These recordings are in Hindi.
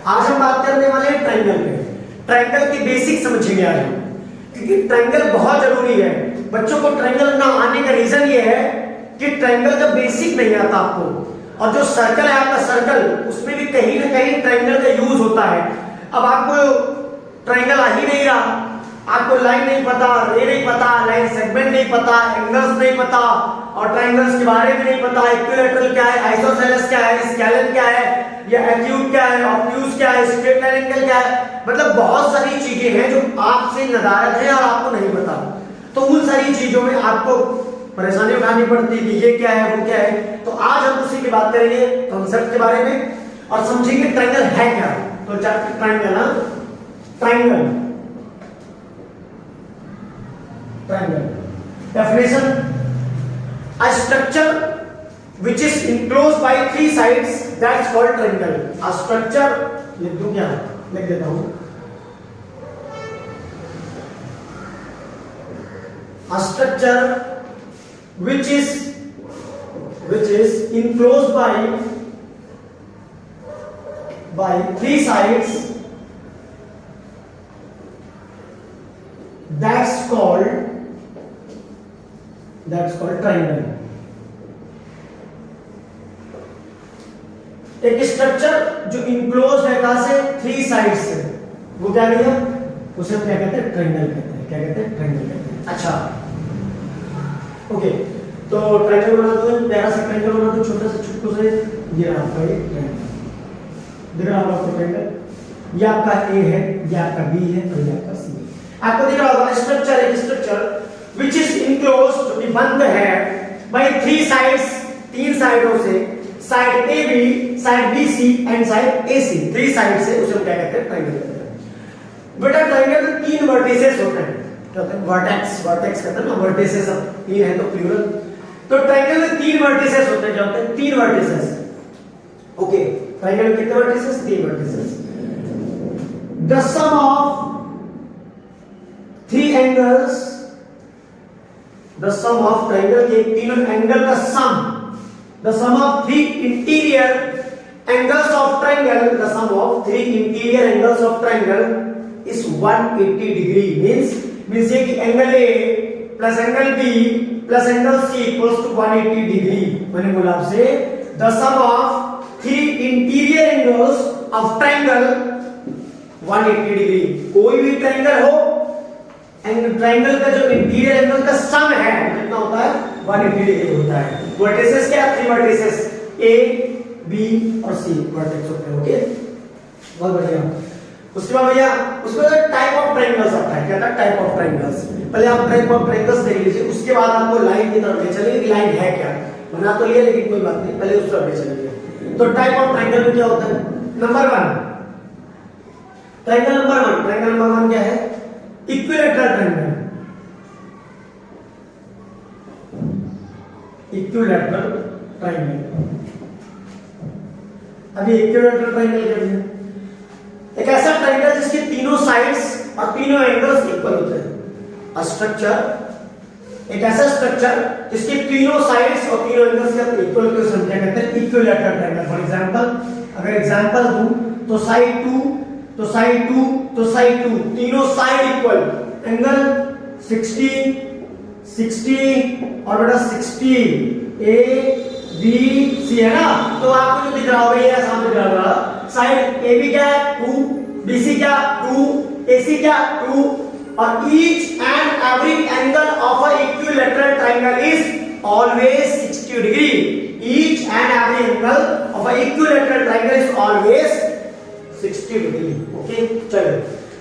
आज हम बात करने वाले हैं ट्रायंगल पे। ट्रायंगल की बेसिक समझेंगे आज हम, क्योंकि ट्रायंगल बहुत जरूरी है। बच्चों को ट्रायंगल ना आने का रीजन ये है कि ट्रायंगल का बेसिक नहीं आता आपको, और जो सर्कल है आपका सर्कल, उसमें भी कहीं ना कहीं ट्रायंगल का यूज होता है। अब आपको ट्रायंगल आ ही नहीं रहा, आपको लाइन नहीं पता, रे नहीं पता, लाइन सेगमेंट नहीं पता, एंगल्स नहीं पता, और ट्रायंगल्स के बारे में नहीं पता, इक्विलैटरल क्या है, आइसोसेलेस क्या है, स्केलेन क्या है, या एक्यूट क्या है, ऑब्ट्यूज क्या है, स्ट्रेट लाइन एंगल क्या है, मतलब बहुत सारी चीजें हैं जो आपसे नदारद है और आपको नहीं पता। तो उन सारी चीजों में आपको परेशानी उठानी पड़ती है कि ये क्या है, वो क्या है। तो आज हम उसी की बात करेंगे, कॉन्सेप्ट के बारे में, और समझेंगे ट्रायंगल है क्या। तो triangle, triangle, triangle definition: a structure which is enclosed by three sides, that's called triangle. A structure, लिख दूं क्या, लिख देता हूं, a structure which is enclosed by three sides, that's called triangle. एक स्ट्रक्चर जो इनक्लोज है कहां से, थ्री साइड से, वो क्या किया, उसे हम क्या कहते हैं, ट्रायंगल कहते हैं। क्या कहते हैं, ट्रायंगल कहते हैं। अच्छा, ओके, तो ट्रायंगल बना दो, प्यारा सा ट्रायंगल बना दो, छोटा सा छुटकू से, ये रहा आपका ये ट्रायंगल, दिख रहा होगा आपको ट्रायंगल, ये आपका ए है, ये आपका बी है, और ये आपका सी है। आपको दिख रहा होगा स्ट्रक्चर, एक स्ट्रक्चर which is enclosed, जो कि बंद है, by three sides, तीन साइडों से, side A B, side B C and side A C, three side से, उसे हम क्या कहते हैं, ट्रायंगल कहते हैं। बेटा ट्रायंगल में तीन वर्टिसेस होते हैं, क्या होते हैं, वर्टेक्स, वर्टेक्स कहते हैं ना, वर्टिसेस, अब तीन है तो प्लूरल। तो ट्रायंगल में तीन वर्टिसेस होते हैं, क्या होते हैं, तीन वर्टिसेस। ओके, ट्रायंगल में कितने वर्टिसेस, तीन vertices. The sum of three angles, the sum of triangle के तीनों एंगल का sum, the sum of three interior angles of triangle, the sum of three interior angles of triangle is 180 degree, means ये कि angle A plus angle B plus angle C equals to 180 degree। मैंने बोला आपसे the sum of three interior angles of triangle 180 degree। कोई भी ट्रायंगल हो, ट्रायंगल का जो इंटीरियर एंगल का सम है कितना होता है, 180 डिग्री होता है। वर्टिसेस क्या, थ्री वर्टिसेस, ए बी और सी वर्टेक्स होते हैं। ओके, बहुत बढ़िया। उसके बाद भैया उसमें टाइप ऑफ ट्रायंगल्स आता है, क्या था, टाइप ऑफ ट्रायंगल्स। पहले आप टाइप ऑफ ट्रायंगल्स देख लीजिए, उसके बाद आपको लाइन की तरफ ले चलेंगे कि लाइन है क्या, बना तो लिया लेकिन कोई बात नहीं, पहले उस तरफ ले चलेंगे। तो टाइप ऑफ ट्रायंगल में क्या होता है, number one, triangle number one क्या है, इक्विलैटरल ट्रायंगल। इक्विलैटरल ट्रायंगल, अभी इक्विलैटरल ट्रायंगल क्या है, एक ऐसा ट्रायंगल जिसके तीनों साइड्स और तीनों एंगल्स इक्वल होते हैं। स्ट्रक्चर, एक ऐसा स्ट्रक्चर जिसके तीनों साइड्स और तीनों एंगल्स इक्वल होते हैं, उसे क्या कहते हैं, इक्विलैटरल ट्रायंगल। फॉर एग्जांपल, अगर एग्जांपल दूं तो साइड 2, तो साइड 2, तो साइड 2, तीनों साइड इक्वल, एंगल 60, 60 और बेटा 60, ए बी सी है ना। तो आपको जो दिख रहा होगा ये सामने दिख रहा होगा, साइड ए बी क्या है, 2, बी सी क्या, 2, ए सी क्या, 2, और each and every angle of a equilateral triangle is always 60 degree. Each and every angle of a equilateral triangle is always 60 degree. Okay, चलो,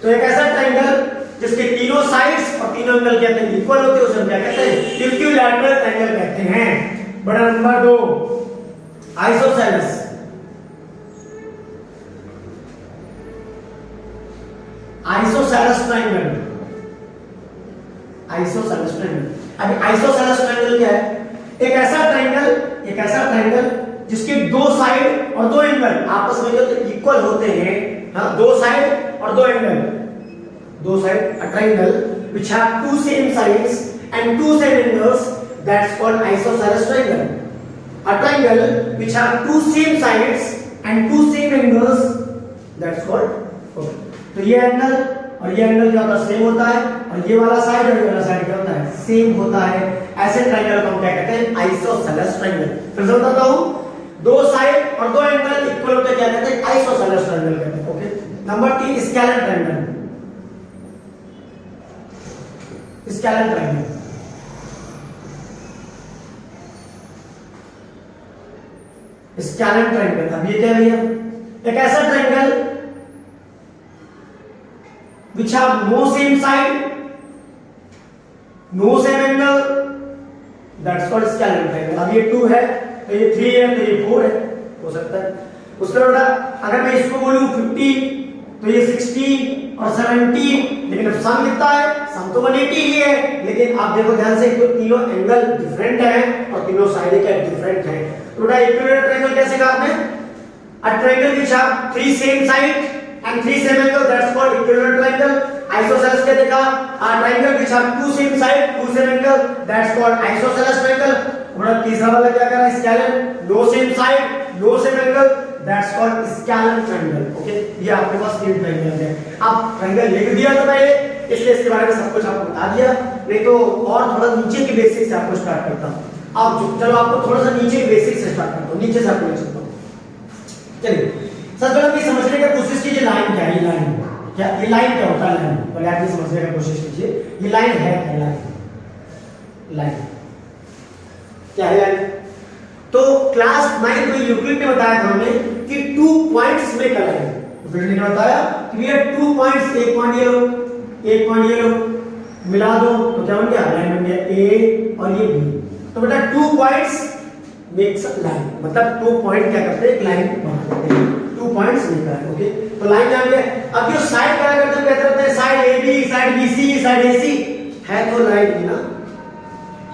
तो एक ऐसा ट्रायंगल जिसके तीनों साइड्स और तीनों एंगल कहते हैं इक्वल होते हैं, उसे हम क्या कहते हैं, इक्विलैटरल ट्रायंगल कहते हैं। बड़ा number 2, isosceles. Isosceles triangle, isosceles triangle. अभी आइसोसेलेस ट्रायंगल क्या है, एक ऐसा ट्रायंगल जिसके दो साइड और दो एंगल आपस में जो इक्वल होते हैं, हाँ, दो साइड और दो एंगल, दो side, a triangle which have two same sides and two same angles, that's called isosceles triangle. A triangle which have two same sides and two same angles, that's called okay. तो ये एंगल और ये एंगल क्या होता है, सेम होता है, और ये वाला साइड और ये वाला साइड क्या होता है, सेम होता है। ऐसे ट्रायंगल को हम क्या कहते हैं, आइसोसेलेस ट्रायंगल। फिर से बताता हूं, दो साइड और दो एंगल इक्वल होते हैं, क्या कहते हैं, आइसोसेलेस ट्रायंगल कहते हैं। Okay. Number 3 scalene triangle. Scalene triangle scalene triangle, अब ये क्या है भैया, एक ऐसा triangle which have no same side, no same angle, that's called scalene triangle। अब ये 2 है तो ये 3 है तो ये 4 है, हो सकता है। उसके बाद अगर मैं इसको बोलूं 50 तो ये 60 और 70, लेकिन अब सम कितना है, सम तो 180 ही है, लेकिन आप देखो ध्यान से, तो तीनों एंगल डिफरेंट है और तीनों साइड क्या डिफरेंट है। तो इक्विलेटरल ट्रायंगल कैसे कहा आपने, a triangle which have 3 same sides and 3 same angle, that's called equilateral triangle। isosceles क्या देखा, a triangle which have 2 same side 2 same angle, that's called isosceles triangle। और तीसरा वाला क्या कर रहा है, scalene, no same side no same angle, that's called scalene triangle। Okay, ये आपके पास 3 ट्रायंगल है। आप ट्रायंगल लिख दिया तो पहले, इसलिए इसके बारे में सब कुछ आपको बता दिया, नहीं तो और थोड़ा नीचे की बेसिक से आपको स्टार्ट करता हूं। आप चलो आपको थोड़ा सा नीचे की बेसिक से स्टार्ट करता हूं, नीचे से आपको चलता हूं। चलिए सबसे पहले ये समझने की कोशिश कीजिए, लाइन क्या है, ये लाइन क्या, ये लाइन क्या होता है, लाइन पहले आप ये समझने की कोशिश कीजिए, ये लाइन है क्या, लाइन लाइन क्या है, लाइन। तो क्लास 9 में यूक्लिड ने बताया था हमें कि 2 पॉइंट्स में का लाइन, यूक्लिड ने बताया कि भैया 2 पॉइंट्स, एक पॉइंट ये लो, एक पॉइंट ये लो, मिला दो तो क्या बन गया, लाइन बन गया, ए और ये बी। तो बेटा 2 पॉइंट्स मेक्स लाइन, मतलब 2 पॉइंट क्या करते हैं, एक लाइन बनाते हैं, 2 पॉइंट्स मिलता है। ओके, तो लाइन जान गए। अब जो साइड क्या करते हैं, कहते रहते हैं side A B, side B C, side A C, है तो लाइन ही ना,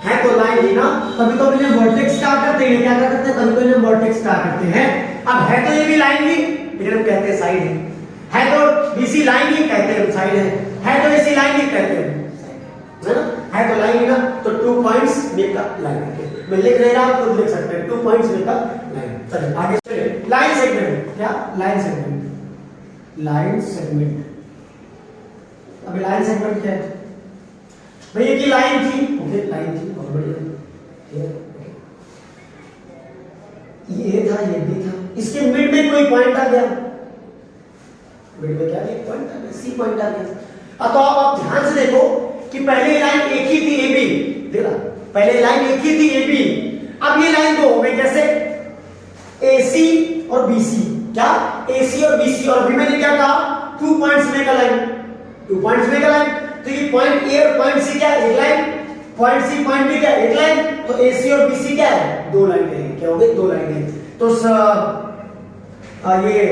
है तो लाइन ही ना, तभी तो इन्हें वर्टेक्स कहा करते हैं, क्या करते हैं, तभी तो इन्हें वर्टेक्स कहा करते हैं। अब है तो ये भी लाइन ही, लेकिन हम कहते हैं साइड है तो बीसी लाइन ही कहते हैं, साइड है तो एसी लाइन ही कहते हैं, है ना, है तो लाइन ही ना। तो 2 पॉइंट्स मेक अ लाइन। मैं लिख नहीं रहा, आप खुद लिख सकते हैं, 2 पॉइंट्स मेक अ लाइन। चलिए आगे चलिए, लाइन सेगमेंट क्या, लाइन सेगमेंट, लाइन सेगमेंट। अभी लाइन सेगमेंट क्या है भैया, की लाइन थी, ओके लाइन थी, बहुत बढ़िया, ये था ये भी था, इसके मिड में कोई पॉइंट आ गया, मिड में क्या एक पॉइंट आ गया, सी पॉइंट आ गया। तो आप ध्यान से देखो कि पहले लाइन एक ही थी, ए बी, देखा पहले लाइन एक ही थी, ए बी, अब ये लाइन 2 हो गई, कैसे, AC और BC, क्या AC और BC, और अभी मैंने क्या कहा, 2 पॉइंट्स में का लाइन, 2 पॉइंट्स में का लाइन। तो ये पॉइंट A और पॉइंट C क्या है, एक line, point C point B क्या है, एक लाइन, तो AC और BC क्या है, 2 लाइन है, क्या हो गई, 2 लाइन है। तो ये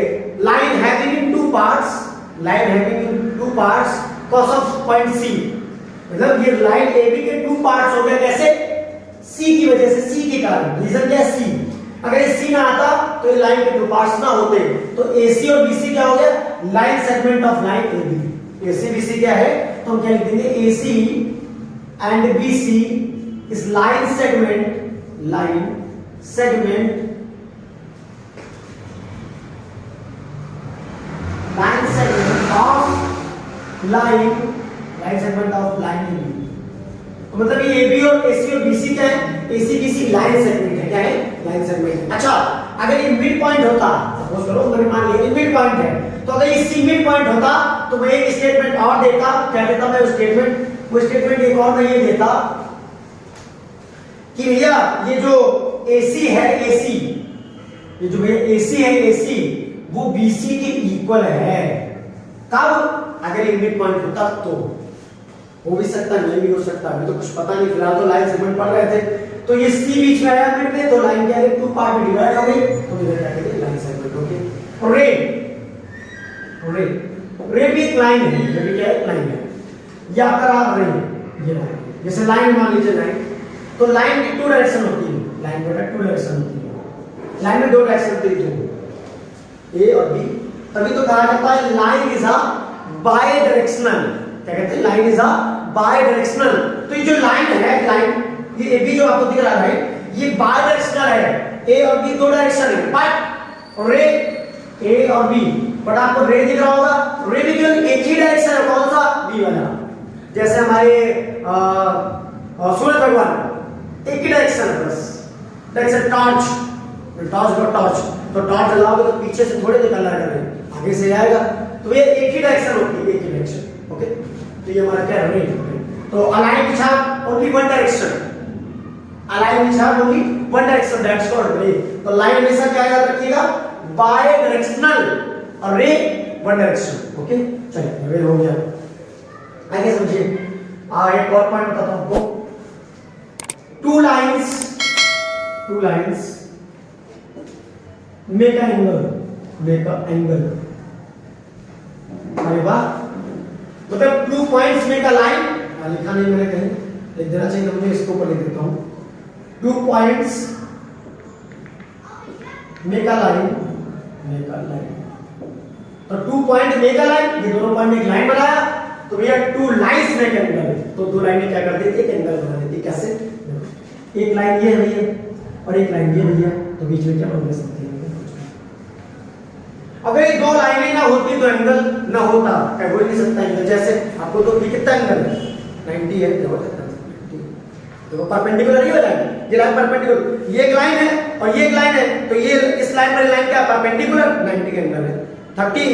line having in 2 parts, line having in 2 parts cos of point C, मतलब ये लाइन AB के 2 पार्ट्स हो गए, कैसे, C की वजह से, C के कारण, रीजन क्या है, C। अगर ये C ना आता तो ये लाइन के 2 पार्ट्स ना होते, तो AC और BC क्या हो गया, line segment of line AB। AC BC क्या है, तो हम क्या लिख देंगे, AC and BC is line segment, line segment, line segment of line, line segment of line AB। तो मतलब ये AB और AC और BC क्या है, AC BC लाइन सेगमेंट है, क्या है, लाइन सेगमेंट। अच्छा, अगर ये मिड पॉइंट होता, सपोज करो मैंने मान लिया ये मिड पॉइंट है, तो अगर ये C मिड पॉइंट होता तो मैं एक स्टेटमेंट और देता, क्या देता मैं, वो स्टेटमेंट एक और मैं ये देता कि भैया ये जो AC है, AC, ये जो भैया AC है, AC वो BC के इक्वल है। कब, अगर ये मिड पॉइंट होता तो, हो भी सकता नहीं भी हो सकता, अभी तो कुछ पता नहीं, फिलहाल तो लाइन सेगमेंट पढ़ रहे थे। तो ये C बीच में आया मिड में, तो लाइन क्या है, 2 पार्ट में डिवाइड हो गई, तो इधर क्या कहते हैं, लाइन सेगमेंट हो गई। रे, रे, रे भी एक लाइन है, ये भी क्या है, लाइन है, या अगर आप रे, ये लाइन, जैसे लाइन मान लीजिए लाइन, तो लाइन की 2 डायरेक्शन होती है, लाइन में 2 डायरेक्शन होती है, लाइन में 2 डायरेक्शन होती है, A और B, तभी तो कहा जाता है line is a bidirectional, क्या कहते हैं, line is a bidirectional. तो ये जो लाइन है, लाइन ये AB जो आपको दिख रहा है, ये बाय डायरेक्शनल है, A और B 2 डायरेक्शन है, बट रे A और B बट आपको रे दिख रहा होगा, रे भी केवल एक ही डायरेक्शन है, कौन सा? बी वाला। जैसे हमारे सूर्य भगवान एक ही डायरेक्शन है बस, जैसे टॉर्च, टॉर्च तो टॉर्च जलाओगे तो पीछे से थोड़े निकल आएगा, आगे से आएगा, तो ये एक ही डायरेक्शन होती है, एक ही डायरेक्शन। ओके, तो ये हमारा क्या है? तो align which have only one direction, align which have only one direction, that's called रे। तो लाइन हमेशा क्या याद रखिएगा? बाय डायरेक्शनल, और रे वन डायरेक्शन। ओके, चलिए रे हो गया, आगे समझिए। एक और पॉइंट बताता हूं आपको, two lines make a angle. अरे वाह, मतलब 2 पॉइंट्स मेक अ लाइन, लिखा नहीं मैंने कहीं, लिख देना चाहिए, तो मुझे इसको ऊपर लिख देता हूं। 2 पॉइंट्स मेक अ लाइन, तो 2 पॉइंट मेक अ लाइन, ये दोनों पॉइंट एक लाइन बनाया, तो भैया 2 लाइंस मेक एंगल, तो 2 लाइनें क्या कर देती है? एक एंगल बना देती है। कैसे? एक लाइन ये है भैया और एक लाइन ये भैया, तो बीच में क्या बन सकती है? अगर ये 2 लाइनें ना होती तो एंगल ना होता, क्या हो नहीं सकता एंगल। जैसे आपको तो कितना एंगल है? 90 है, देखो देखो परपेंडिकुलर ही बताएंगे, ये लाइन परपेंडिकुलर, ये एक लाइन है और ये एक लाइन है, तो ये इस लाइन पर लाइन क्या परपेंडिकुलर? 90 का एंगल है। 30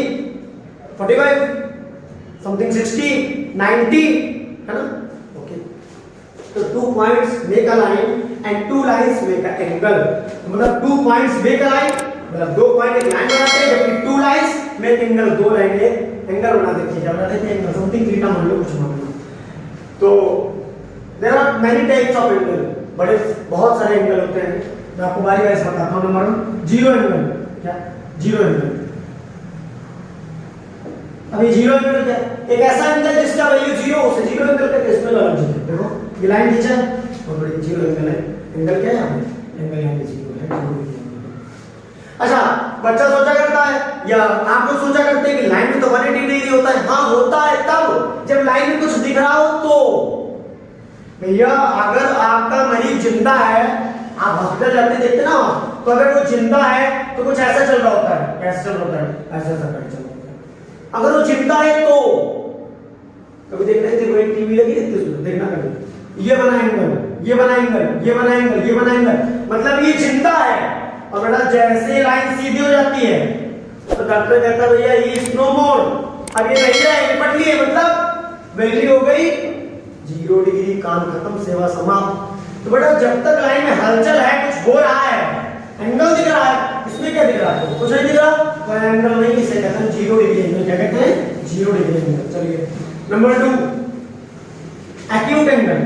45 समथिंग 60 90 है ना? ओके, तो 2 points make a line and 2 lines make a angle. मतलब 2 पॉइंट्स मेक अ लाइन, मतलब 2 पॉइंट एक लाइन बनाते हैं, जबकि 2 लाइंस मेक एंगल, 2 लाइनें एंगल बना देती है। क्या बना देती है? एंगल, समथिंग थीटा मान लो, कुछ मान लो। तो there are many types of angle, बड़े बहुत सारे एंगल होते हैं। मैं आपको बारी बारी से बताता हूं। Number 1 zero angle. क्या? Zero angle. अभी जीरो एंगल क्या? एक ऐसा एंगल जिसका वैल्यू 0 हो, उसे जीरो एंगल कहते हैं। इसमें अलग चीज है, देखो ये लाइन खींचा है और बड़ी जीरो एंगल है। एंगल क्या है यहां पे? एंगल यहां पे 0 है। अच्छा, बच्चा सोचा करता है या आप लोग सोचा करते हैं कि लाइन में तो 180 डिग्री होता है। हाँ होता है, तब जब लाइन में कुछ दिख रहा हो तो। भैया अगर आपका मरीज जिंदा है, आप हॉस्पिटल जाते देखते ना, तो अगर वो जिंदा है तो कुछ ऐसा चल रहा होता है, कैसा चल रहा होता है? ऐसा चल रहा होता है। अगर वो जिंदा है तो कभी देख रहे थे, कोई टीवी लगी रहती है उसमें, देखना कभी, ये बना एंगल, ये बना एंगल, ये बना एंगल, ये बना एंगल, मतलब ये जिंदा है। और बेटा जैसे लाइन सीधी हो जाती है तो डॉक्टर कहता है भैया ये इज नो मोर, अब ये नहीं है, ये पटली है, मतलब वैल्यू हो गई 0 डिग्री, काम खत्म, सेवा समाप्त। तो बेटा जब तक लाइन में हलचल है, कुछ हो रहा है, एंगल दिख रहा है, इसमें क्या दिख रहा है? कुछ नहीं दिख रहा, कोई एंगल नहीं, इसे कहते हैं 0 डिग्री एंगल। क्या कहते हैं? 0 डिग्री एंगल। चलिए number 2 acute angle.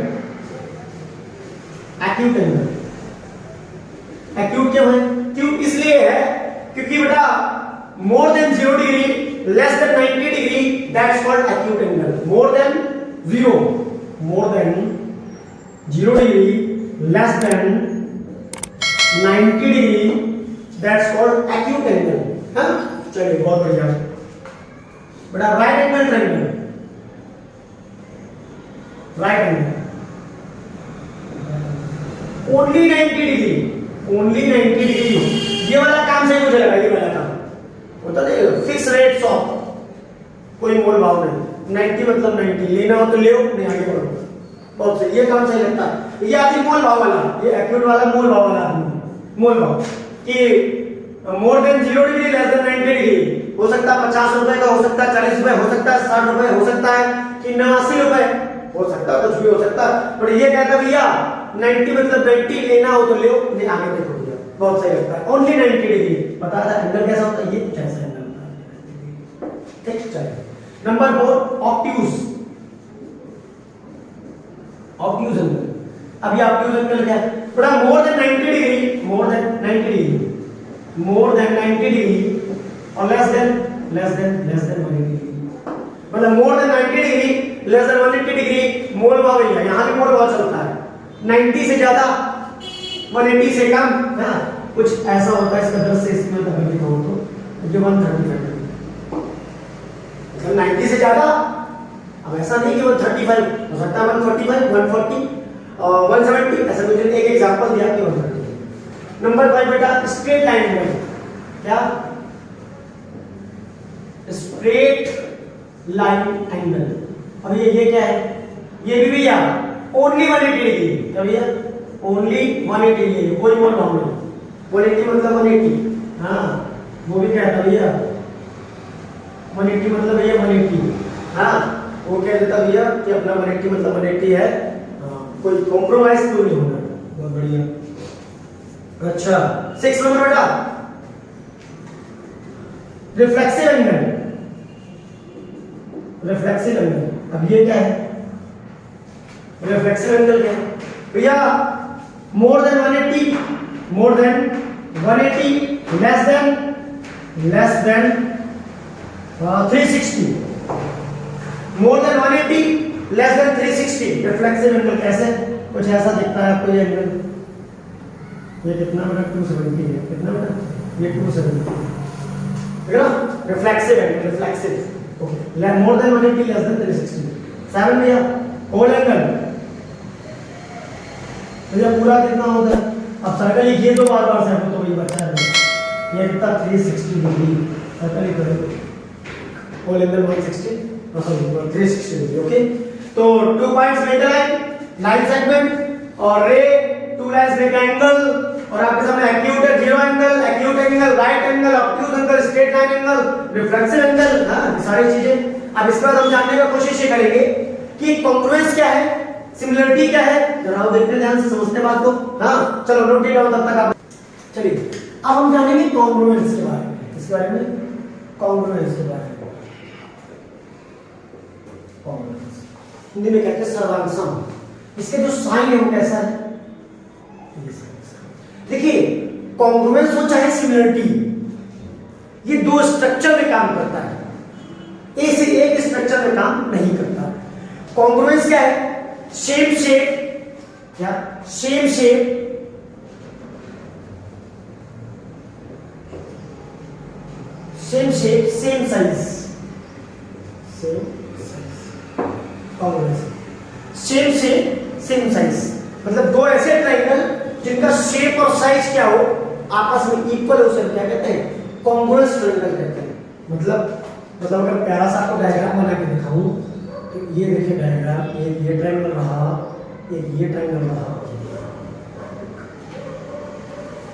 Acute angle, acute क्यों है? क्यों इसलिए है क्योंकि बेटा more than 0 degree, less then 90 degree, that's called acute angle. More than 0 degree, less then 90 degree, that's called acute angle. हाँ, चलिए बहुत बढ़िया बेटा। Right angle triangle, right angle only 90 degree, only 90 degree. ये वाला काम सही मुझे लगा, ये वाला काम होता नहीं, फिक्स रेट ऑफ, कोई मोल भाव नहीं, 90 मतलब 90, लेना हो तो ले, नहीं आगे बढ़ो, बहुत सही, ये काम सही लगता है। ये आदमी मोल भाव वाला, ये एक्यूट वाला मोल भाव वाला आदमी, मोल भाव कि more than 0 degree, less then 90 degree, हो सकता है 50 रुपए का, हो सकता है 40 रुपए, हो सकता है 60 रुपए, हो सकता है कि 89 रुपए, हो सकता है कुछ भी हो सकता है। पर ये कहता भैया 90 मतलब 90, लेना हो तो ले, नहीं आगे देखो भैया, बहुत सही लगता है। Only 90 degree. पता था एंगल कैसा होता है? ये कुछ ऐसा एंगल होता है। ठीक, चलिए नंबर 4 ऑब्ट्यूज। Obtuse angle. अभी ऑब्ट्यूज एंगल क्या है? थोड़ा more than 90 degree, more than 90 degree, more than 90 degree और लेस देन 180 डिग्री, मतलब more than 90 degree, less than 180 degree, मोल भाव है, यहां भी मोल भाव चलता है। 90 से ज्यादा, 180 से कम, है ना? कुछ ऐसा होता है, इसका 10 से इसमें तक लिखा हो तो ये 135 है। 90 से ज्यादा, अब ऐसा नहीं कि 135 हो सकता है, 145, 140 और 170, ऐसा मुझे एक एग्जांपल दिया कि 130। नंबर 5 बेटा स्ट्रेट लाइन एंगल। क्या? Straight line angle. अब ये क्या है, ये भी भैया ओनली 180 डिग्री, क्या भैया ओनली 180 डिग्री, कोई मोड़ भाव नहीं। 180 मतलब 180, हाँ वो भी कहता भैया 180 मतलब भैया 180, हाँ वो कह देता भैया कि अपना 180 मतलब 180 है, हाँ कोई कॉम्प्रोमाइज तो नहीं होगा। बहुत बढ़िया। अच्छा 6 नंबर बेटा, रिफ्लेक्सिव एंगल। रिफ्लेक्सिव एंगल, अब ये क्या है, रिफ्लेक्सिव एंगल क्या है भैया, more than 180, more than 180, less than 360, more than 180 less than 360। Reflexive angle कैसे, कुछ ऐसा दिखता है आपको ये एंगल, ये कितना बेटा 270 है, कितना बेटा ये 270 ठीक है ना। Reflexive angle, reflexive okay, more than 180 less than 360। 7 भैया होल एंगल, भैया पूरा कितना होता है, अब सर्कल लिखिए तो बार बार सर्कल तो वही बच्चा है, ये कितना 360 डिग्री सर्कल ही करो, whole angle 160 sorry 360 degree okay. तो 2 points make a line segment और रे 2 लाइंस मेक एंगल, और आपके सामने एक्यूट है, zero angle, acute angle, right angle, obtuse angle, straight line angle, reflexive angle, हां सारी चीजें। अब इसके बाद हम जानने का कोशिश ये करेंगे कि कॉन्ग्रुएंस क्या है, सिमिलरिटी क्या है, जरा आप देखते ध्यान से समझते बात को। हां चलो नोट डाउन तब तक आप, चलिए अब हम जानेंगे कॉन्ग्रुएंस के बारे में, इसके बारे में कॉन्ग्रुएंस के बारे में। कॉन्ग्रुएंस हिंदी में कहते हैं सर्वांगसम, इसके जो साइन है वो कैसा है, देखिए कॉन्ग्रुएंस हो चाहे सिमिलरिटी, ये दो स्ट्रक्चर में काम करता है, एक से एक स्ट्रक्चर में काम नहीं करता। कॉन्ग्रुएंस क्या है, सेम शेप, क्या same shape, same shape same size, same size congruence, same shape same size मतलब दो ऐसे ट्रायंगल जिनका शेप और साइज क्या हो आपस में इक्वल हो, उसे क्या कहते हैं, कॉन्ग्रुएंस ट्रायंगल कहते हैं। मतलब अगर प्यारा सा आपको डायग्राम बना के दिखाऊं तो ये देखिए डायग्राम, एक ये ट्रायंगल रहा, एक ये ट्रायंगल रहा,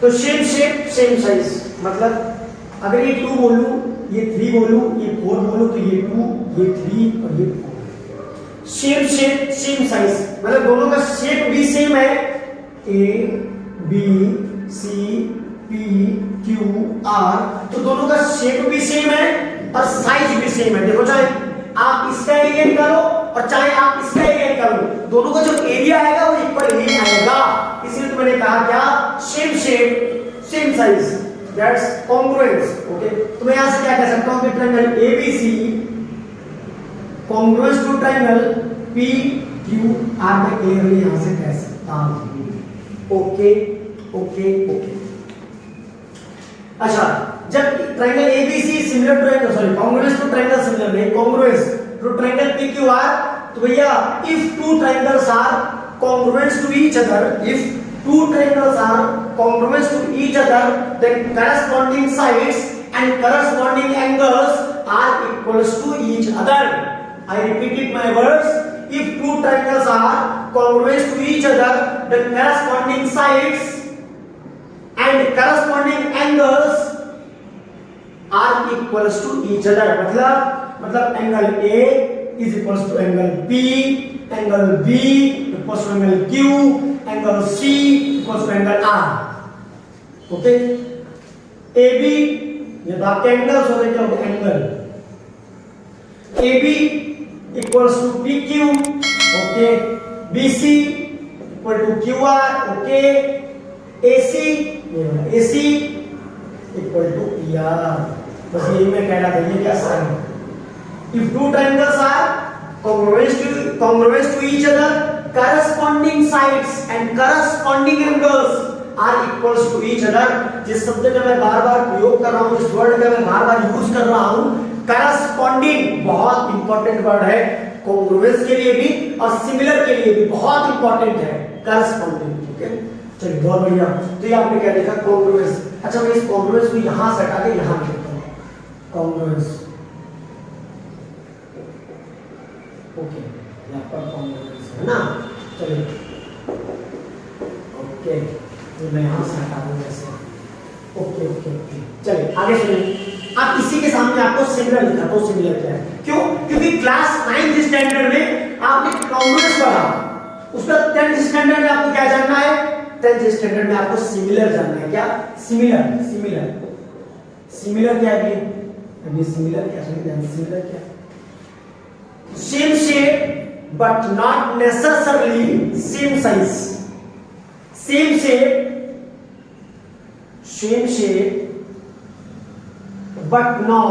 तो सेम शेप सेम साइज, मतलब अगर ये 2 बोलूं, ये 3 बोलूं, ये 4 बोलूं तो ये 2, ये 3 और ये 4, सेम शेप सेम साइज, मतलब दोनों का शेप भी सेम है, A B C P Q R, तो दोनों का शेप भी सेम है और साइज भी सेम है। देखो चाहे आप इसका एरिया निकालो और चाहे आप इसका एरिया निकालो, दोनों का जो एरिया आएगा वो इक्वल ही आएगा, इसलिए तो मैंने कहा क्या, same shape same size, that's congruence okay. तो मैं यहां से क्या कह सकता हूं कि triangle ABC congruence to triangle P Q R, मैं क्लियरली यहां से कह सकता हूं ओके ओके ओके। अच्छा जब triangle ABC similar to sorry congruence to triangle similar नहीं, कॉन्ग्रुएंस टू ट्रायंगल पीक्यूआर, तो भैया if two triangles are congruence to each other, if two triangles are congruous to each other, then corresponding sides and corresponding angles are equals to each other. I repeated my words. If two triangles are congruous to each other, then corresponding sides and corresponding angles are equals to each other. मतलब angle A is equals to angle B, angle B equals to angle Q, angle C equals to angle R. Okay, AB ये तो आपके एंगल्स हो गए, क्या होगा angle AB equals to PQ, okay, BC equal to QR, okay, AC ये होगा AC equal to PR। बस यही मैं कहना था, ये क्या sign, if two triangles are congruous to each other, corresponding sides and corresponding angles are equals to each other। जिस शब्द का मैं बार-बार प्रयोग कर रहा हूं, जिस वर्ड का मैं बार-बार यूज कर रहा हूं, corresponding बहुत इंपॉर्टेंट वर्ड है, congruous के लिए भी और सिमिलर के लिए भी बहुत इंपॉर्टेंट है corresponding। ओके चलिए बहुत बढ़िया। तो ये आपने क्या देखा congruous। अच्छा मैं इस congruous को यहां से हटा के यहां लिखता हूं congruous ओके, यहाँ पर कॉन्ग्रुएंस है ना। चलिए ओके, तो मैं यहाँ से हटा दूंगा ऐसे। ओके ओके ओके, चलिए आगे सुनिए। अब इसी के सामने आपको सिमिलर लिखा, तो सिमिलर क्या है? क्यों? क्योंकि क्लास 9th स्टैंडर्ड में आपने कॉन्ग्रुएंस पढ़ा, उसका 10th स्टैंडर्ड में आपको क्या जानना है? 10th स्टैंडर्ड में आपको सिमिलर जानना है। क्या? सिमिलर। सिमिलर सिमिलर क्या है? अभी सिमिलर क्या है? सिमिलर क्या? Same shape but not necessarily same size. Same shape but not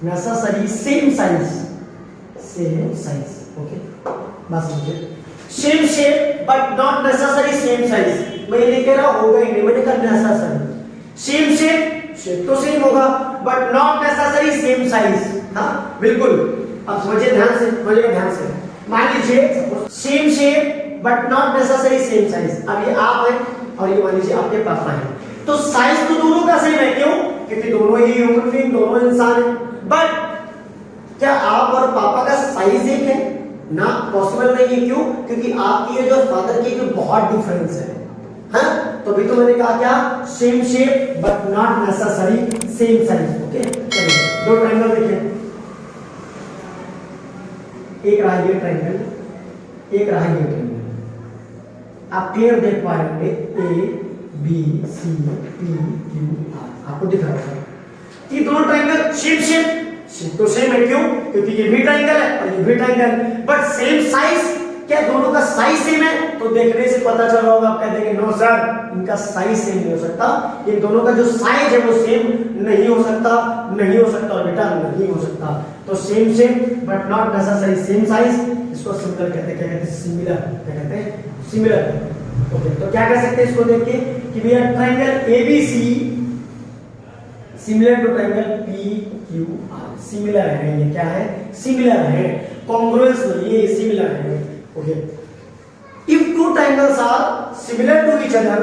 necessary same size। Okay, बस मुझे same shape but not necessary same size. मैं ये कह रहा होगा ही नहीं, मैंने कहा नेसेसरी। सेम शेप तो सेम होगा but not necessary same size. हाँ बिल्कुल, अब समझिए ध्यान से। मान लीजिए same shape but not necessary same size. अब ये आप है और ये मान लीजिए आपके पापा है, तो साइज तो दोनों का सेम है। क्यों? क्योंकि दोनों ही ह्यूमन बीइंग, दोनों इंसान हैं। बट क्या आप और पापा का साइज एक है? ना, पॉसिबल नहीं है। क्यों? क्योंकि आपकी एज और फादर की एज बहुत डिफरेंस है। हाँ, तो अभी तो मैंने कहा क्या? Same shape but not necessary same size. Okay, चलिए दो ट्रायंगल देखिए। एक रहा ये ट्रायंगल, एक रहा ये ट्रायंगल। आप क्लियर देख पा रहे होंगे, A B C P Q R, आपको दिख रहा होगा। ये दोनों ट्रायंगल शेप तो सेम है। क्यों? क्योंकि ये भी ट्रायंगल है और ये भी ट्रायंगल, बट सेम साइज। क्या दोनों का साइज सेम है? तो देखने से पता चल रहा होगा, आप कह देंगे नो सर, इनका साइज सेम नहीं हो सकता, ये दोनों का जो साइज है वो सेम नहीं हो सकता और बेटा नहीं हो सकता। तो same but not necessary same size, इसको सिमिलर कहते हैं। क्या कहते हैं? सिमिलर। क्या कहते हैं? सिमिलर। ओके, तो क्या कह सकते हैं इसको देख के कि भैया triangle ABC similar to triangle PQR. Similar है, ये क्या है? सिमिलर है, कॉन्ग्रुएंस नहीं, ये सिमिलर है। Okay, if two triangles are similar to each other,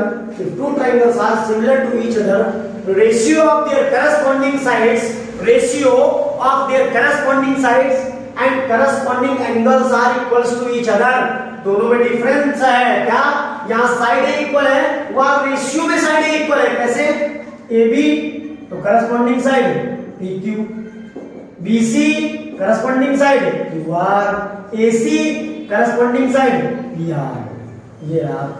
ratio of their corresponding sides and corresponding angles are equals to each other। दोनों में डिफरेंस है। क्या? यहाँ साइड इक्वल है, वहां रेशियो में साइड इक्वल है। कैसे? AB तो corresponding side PQ, BC corresponding side QR, AC corresponding side PR। ये आप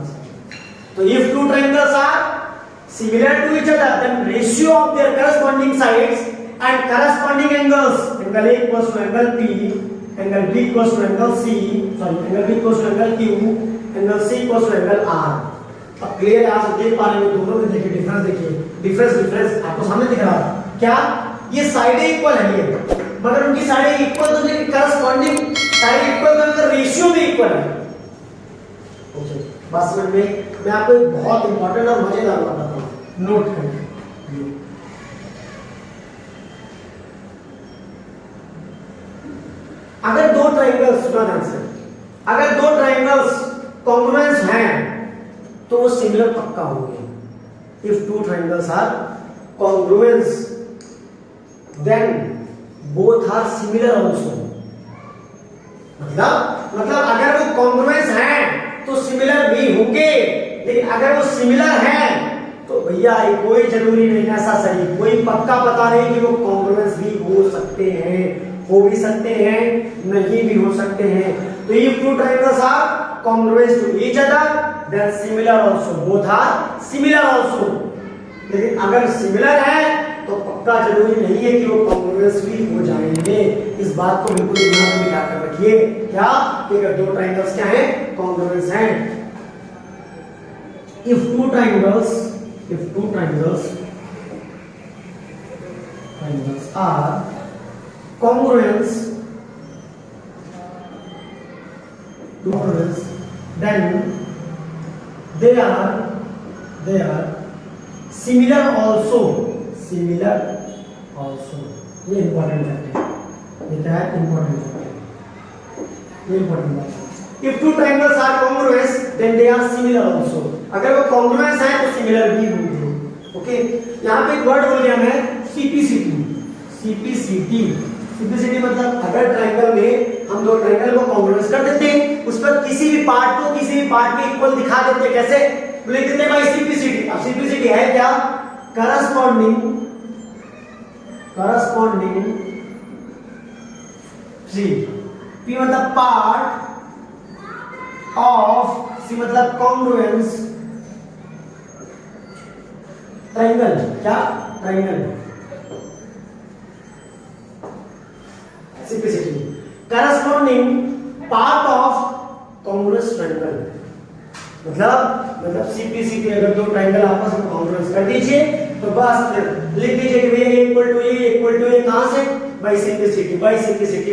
तो if two triangles are similar to each other, then ratio of their corresponding sides and corresponding angles, angle A equals to angle P, angle B equals to angle C, angle B equals to angle Q, angle C equals to angle R। अब क्लियर है, आप देख पा रहे हैं दोनों में। देखिए डिफरेंस, देखिए डिफरेंस आपको सामने दिख रहा है। क्या? ये साइडें इक्वल है ये, मगर उनकी साइडें इक्वल तो नहीं, करस्पॉन्डिंग साइड इक्वल तो नहीं, रेशियो भी इक्वल है। ओके, बस समझ में। मैं आपको एक बहुत इंपॉर्टेंट और मजेदार बात बताता हूं, नोट करें। अगर दो ट्रायंगल्स, अगर दो ट्रायंगल्स कॉन्ग्रुएंस हैं तो वो सिमिलर पक्का होंगे। If two triangles are congruence then both are similar also. मतलब अगर वो कॉन्ग्रुएंस हैं तो सिमिलर भी होंगे, लेकिन अगर वो सिमिलर हैं तो भैया कोई जरूरी नहीं, ऐसा सही कोई पक्का पता नहीं कि वो कॉन्ग्रुएंस भी हो सकते हैं, हो भी सकते हैं, नहीं भी हो सकते हैं। तो if two triangles are congruous to each other then similar also, both are similar also। लेकिन अगर सिमिलर है तो पक्का जरूरी नहीं है कि वो congruous भी हो जाएंगे। इस बात को बिल्कुल दिमाग में बिठा कर रखिए। क्या? कि अगर दो ट्रायंगल्स क्या हैं? congruous हैं। if two triangles are congruous then they are similar also। ये इंपॉर्टेंट फैक्ट है, ये क्या है? इंपॉर्टेंट फैक्ट है, ये इंपॉर्टेंट बात है। If two triangles are congruous then they are similar also। अगर वो congruous है तो सिमिलर भी होंगे। ओके, यहाँ पे एक वर्ड बोल दिया मैं सीपीसीटी। सीपीसीटी सीपीसीटी मतलब अगर ट्रायंगल में हम दो ट्रायंगल को कॉन्ग्रुएंस कर देते हैं, उस पर किसी भी पार्ट को किसी भी पार्ट के इक्वल दिखा देते हैं, कैसे लिख देते हैं भाई सीपीसीटी। अब सीपीसीटी है क्या? करस्पॉन्डिंग सी, पी मतलब पार्ट ऑफ, सी मतलब कॉन्ग्रुएंस ट्रायंगल। क्या? Triangle. CPCT corresponding part of congruence triangle. मतलब सीपीसीटी अगर दो ट्रायंगल आपस में कॉन्ग्रुएंस कर दीजिए तो बस लिख दीजिए कि ये इक्वल टू ये कहां से? By simplicity.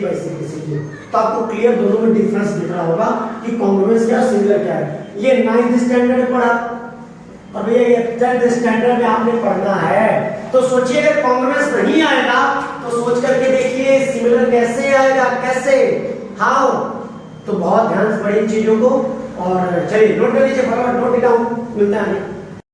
तो आपको क्लियर दोनों में डिफरेंस दिख रहा होगा कि कॉन्ग्रुएंस क्या सिमिलर क्या है। ये 9th स्टैंडर्ड में पढ़ा, अब ये 10th स्टैंडर्ड में आपने पढ़ना है। तो सोचिए अगर कॉन्ग्रुएंस नहीं आएगा तो सोच करके देखिए सिमिलर कैसे आएगा, कैसे, हाउ। तो बहुत ध्यान से पढ़िए चीजों को और चलिए नोट कर लीजिए, फटाफट नोट डाउन। मिलता है।